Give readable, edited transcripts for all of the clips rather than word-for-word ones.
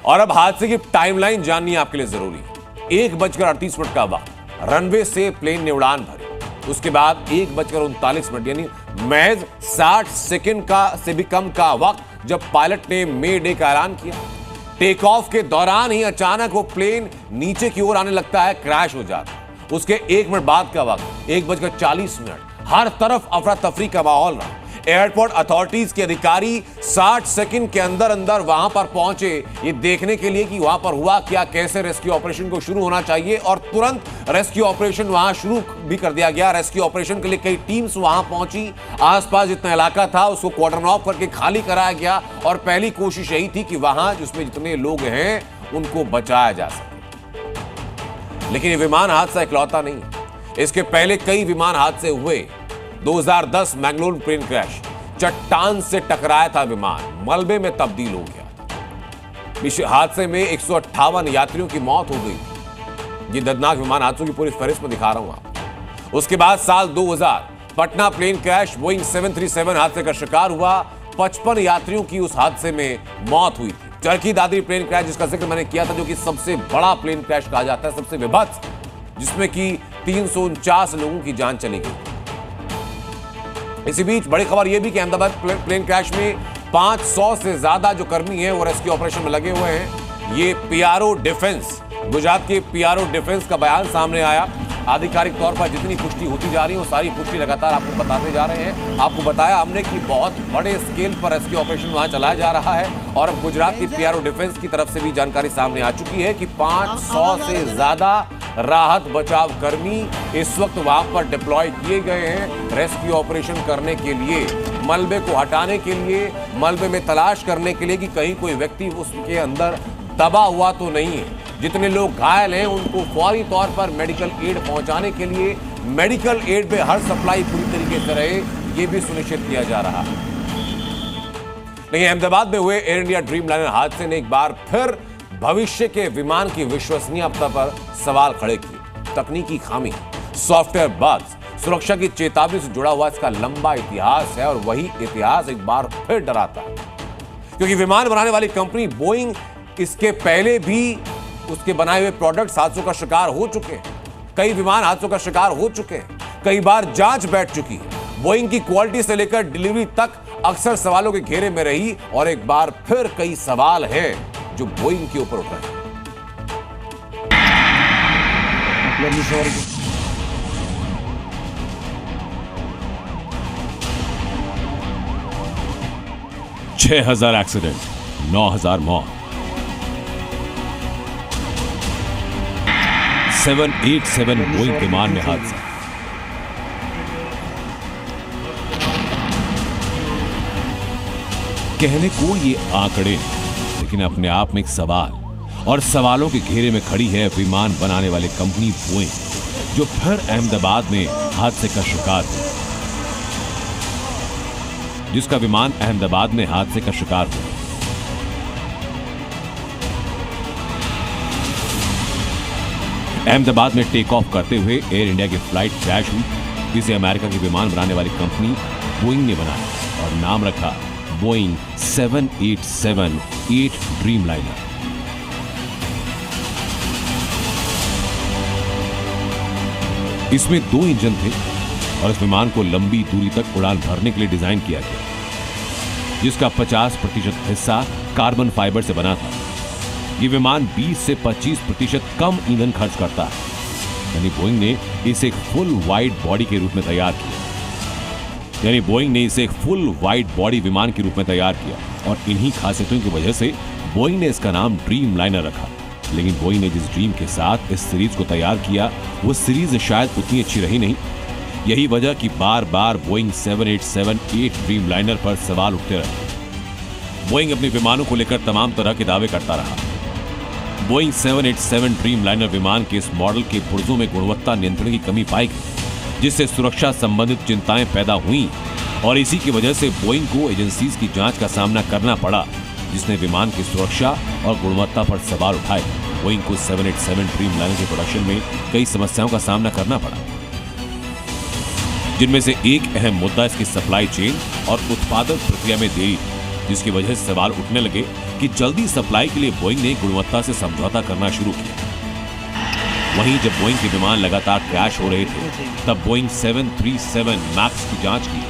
और अब हादसे की टाइमलाइन जाननी आपके लिए जरूरी है। 1:38 का वक्त, रनवे से प्लेन ने उड़ान भरी। उसके बाद 1:39 यानी महज 60 सेकंड का से भी कम का वक्त जब पायलट ने मे डे का ऐलान किया। टेक ऑफ के दौरान ही अचानक वो प्लेन नीचे की ओर आने लगता है, क्रैश हो जाता है। उसके 1 मिनट बाद का वक्त 1:40। हर तरफ अफरा तफरी का माहौल रहा। एयरपोर्ट अथॉरिटीज के अधिकारी 60 सेकंड के अंदर अंदर वहां पर पहुंचे, ये देखने के लिए कि वहां पर हुआ क्या, कैसे रेस्क्यू ऑपरेशन को शुरू होना चाहिए, और तुरंत रेस्क्यू ऑपरेशन वहां शुरू भी कर दिया गया। रेस्क्यू ऑपरेशन के लिए कई टीम्स वहां पहुंची। आसपास जितना इलाका था उसको क्वार्टर ऑफ करके खाली कराया गया और पहली कोशिश यही थी कि वहां जिसमें जितने लोग हैं उनको बचाया जा सके। लेकिन ये विमान हादसा इकलौता नहीं है। इसके पहले कई विमान हादसे हुए। 2010 मैंगलोर प्लेन क्रैश, चट्टान से टकराया था विमान, मलबे में तब्दील हो गया। इस हादसे में 158 यात्रियों की मौत हो गई। ये दर्दनाक विमान हादसों की पूरी फहरिस्त में दिखा रहा हूं आपको। उसके बाद साल 2000 पटना प्लेन क्रैश, बोइंग 737 हादसे का शिकार हुआ। 55 यात्रियों की उस हादसे में मौत हुई थी। चरखी दादरी प्लेन क्रैश, जिसका जिक्र मैंने किया था, जो कि सबसे बड़ा प्लेन क्रैश कहा जाता है, सबसे विभत्स, जिसमें कि 349 लोगों की जान चली गई। इसी बीच बड़ी खबर यह भी कि अहमदाबाद प्लेन क्रैश में 500 से ज्यादा जो कर्मी हैं वो रेस्क्यू ऑपरेशन में लगे हुए हैं। ये पीआरओ डिफेंस, गुजरात के पीआरओ डिफेंस का बयान सामने आया। आधिकारिक तौर पर जितनी पुष्टि होती जा रही है वो सारी पुष्टि लगातार आपको बताते जा रहे हैं। आपको बताया हमने कि बहुत बड़े स्केल पर रेस्क्यू ऑपरेशन वहां चलाया जा रहा है और अब गुजरात की पीआरओ डिफेंस की तरफ से भी जानकारी सामने आ चुकी है कि 500 से ज्यादा राहत बचाव कर्मी इस वक्त वहां पर डिप्लॉय किए गए हैं रेस्क्यू ऑपरेशन करने के लिए, मलबे को हटाने के लिए, मलबे में तलाश करने के लिए कि कहीं कोई व्यक्ति उसके अंदर दबा हुआ तो नहीं है। जितने लोग घायल हैं उनको फौरी तौर पर मेडिकल एड पहुंचाने के लिए मेडिकल एड पे हर सप्लाई पूरी तरीके से रहे, ये भी सुनिश्चित किया जा रहा है। लेकिन अहमदाबाद में हुए एयर इंडिया ड्रीम लाइनर हादसे ने एक बार फिर भविष्य के विमान की विश्वसनीयता पर सवाल खड़े किए। तकनीकी खामी, सॉफ्टवेयर बग्स, सुरक्षा की चेतावनी से जुड़ा हुआ इसका लंबा इतिहास है और वही इतिहास एक बार फिर डराता है, क्योंकि विमान बनाने वाली कंपनी बोइंग इसके पहले भी उसके बनाए हुए प्रोडक्ट्स हादसों का शिकार हो चुके हैं। कई विमान हादसों का शिकार हो चुके हैं, कई बार जांच बैठ चुकी है। बोइंग की क्वालिटी से लेकर डिलीवरी तक अक्सर सवालों के घेरे में रही और एक बार फिर कई सवाल हैं जो बोइंग के ऊपर उठ रहे हैं। 6,000 एक्सीडेंट, 9,000 मौत। 787 बोइंग विमान में हादसा। कहने को ये आंकड़े, लेकिन अपने आप में एक सवाल और सवालों के घेरे में खड़ी है विमान बनाने वाली कंपनी बोइंग, जो फिर अहमदाबाद में हादसे का शिकार हुई। जिसका विमान अहमदाबाद में हादसे का शिकार हुआ। अहमदाबाद में टेक ऑफ करते हुए एयर इंडिया की फ्लाइट क्रैश हुई, जिसे अमेरिका की विमान बनाने वाली कंपनी बोइंग ने बनाया और नाम रखा बोइंग 787-8 ड्रीम लाइनर। इसमें 2 इंजन थे और इस विमान को लंबी दूरी तक उड़ान भरने के लिए डिजाइन किया गया, जिसका 50% हिस्सा कार्बन फाइबर से बना था। यह विमान 20 से 25% कम ईंधन खर्च करता है, यानी बोइंग ने इसे एक फुल वाइड बॉडी के रूप में तैयार किया। विमान के रूप में तैयार किया और इन्हीं खासियतों की वजह से बोइंग ने इसका नाम ड्रीम लाइनर रखा। लेकिन बोइंग ने जिस ड्रीम के साथ इस सीरीज को तैयार किया वो सीरीज शायद उतनी अच्छी रही नहीं। यही वजह कि बार बार बोइंग 787-8 ड्रीम लाइनर पर सवाल उठते रहे। बोइंग अपने विमानों को लेकर तमाम तरह के दावे करता रहा। बोइंग 787 ड्रीम लाइनर विमान के इस मॉडल के पुर्जों में गुणवत्ता नियंत्रण की कमी पाई गई, जिससे सुरक्षा संबंधित चिंताएं पैदा हुई और इसी की वजह से बोइंग को एजेंसीज की जांच का सामना करना पड़ा, जिसने विमान की सुरक्षा और गुणवत्ता पर सवाल उठाए। बोइंग को 787 ड्रीम लाइनर के प्रोडक्शन में कई समस्याओं का सामना करना पड़ा, जिनमें से एक अहम मुद्दा इसकी सप्लाई चेन और उत्पादन प्रक्रिया में देरी। जिसकी वजह से सवाल उठने लगे कि जल्दी सप्लाई के लिए बोइंग ने गुणवत्ता से समझौता करना शुरू किया। वहीं जब बोइंग के विमान लगातार क्रैश हो रहे थे, तब बोइंग 737 मैक्स की जांच की।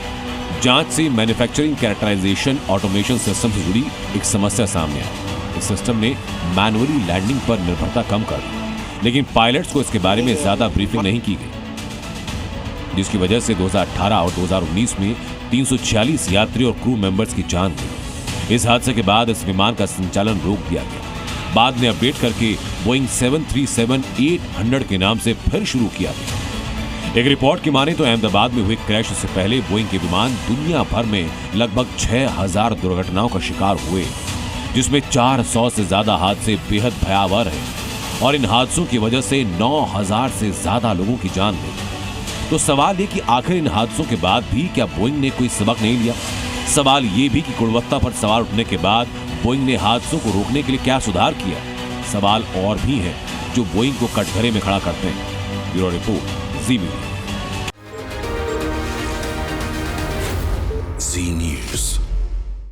जांच से मैन्युफैक्चरिंग कैरेक्टराइजेशन ऑटोमेशन सिस्टम से जुड़ी एक समस्या सामने आई। इस सिस्टम ने मैनुअली लैंडिंग पर निर्भरता कम कर दी, लेकिन पायलट्स को इसके बारे में ज्यादा ब्रीफिंग नहीं की गई, जिसकी वजह से 2018 और 2019 में 346 यात्री और क्रू मेंबर्स की जान गई। इस हादसे के बाद इस विमान का संचालन रोक दिया गया। बाद में अपडेट करके बोइंग 737-800 के नाम से फिर शुरू किया गया। एक रिपोर्ट की माने तो अहमदाबाद में हुए क्रैश से पहले बोइंग के विमान दुनिया भर में लगभग 6000 दुर्घटनाओं का शिकार हुए, जिसमें 400 से ज्यादा हादसे बेहद भयावह रहे और इन हादसों की वजह से 9000 से ज्यादा लोगों की जान गई। तो सवाल ये कि आखिर इन हादसों के बाद भी क्या बोइंग ने कोई सबक नहीं लिया? सवाल ये भी कि गुणवत्ता पर सवाल उठने के बाद बोइंग ने हादसों को रोकने के लिए क्या सुधार किया? सवाल और भी हैं जो बोइंग को कटघरे में खड़ा करते हैं। ब्यूरो रिपोर्ट, जी मीडिया। जी न्यूज़।